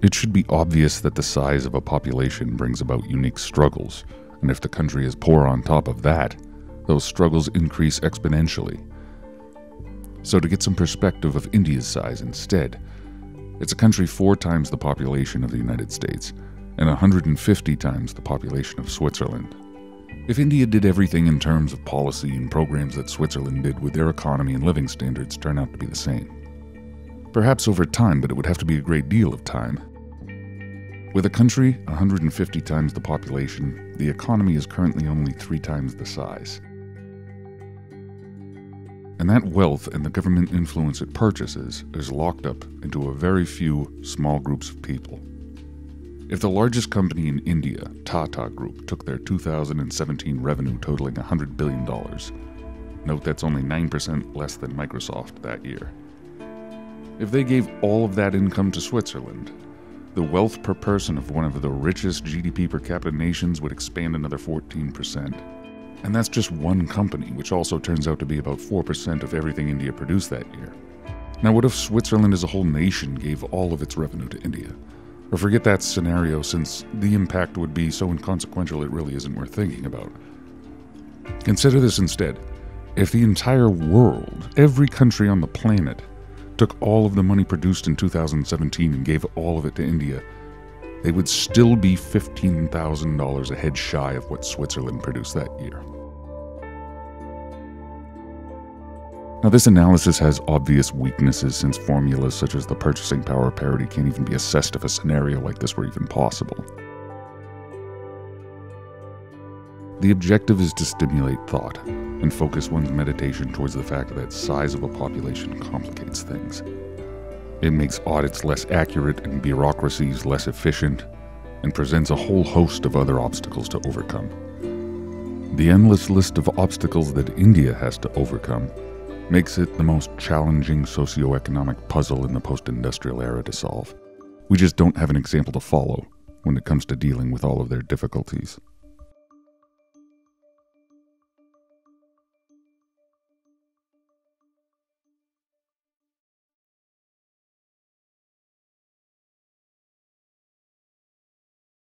It should be obvious that the size of a population brings about unique struggles, and if the country is poor on top of that, those struggles increase exponentially. So to get some perspective of India's size instead, it's a country 4 times the population of the United States, and 150 times the population of Switzerland. If India did everything in terms of policy and programs that Switzerland did, would their economy and living standards turn out to be the same? Perhaps over time, but it would have to be a great deal of time. With a country 150 times the population, the economy is currently only 3 times the size. And that wealth and the government influence it purchases is locked up into a very few small groups of people. If the largest company in India, Tata Group, took their 2017 revenue totaling $100 billion, note that's only 9% less than Microsoft that year. If they gave all of that income to Switzerland, the wealth per person of one of the richest GDP per capita nations would expand another 14%. And that's just one company, which also turns out to be about 4% of everything India produced that year. Now, what if Switzerland as a whole nation gave all of its revenue to India? Or forget that scenario, since the impact would be so inconsequential it really isn't worth thinking about. Consider this instead. If the entire world, every country on the planet, took all of the money produced in 2017 and gave all of it to India, they would still be $15,000 a head shy of what Switzerland produced that year. Now, this analysis has obvious weaknesses, since formulas such as the purchasing power parity can't even be assessed if a scenario like this were even possible. The objective is to stimulate thought and focus one's meditation towards the fact that size of a population complicates things. It makes audits less accurate and bureaucracies less efficient, and presents a whole host of other obstacles to overcome. The endless list of obstacles that India has to overcome makes it the most challenging socioeconomic puzzle in the post-industrial era to solve. We just don't have an example to follow when it comes to dealing with all of their difficulties.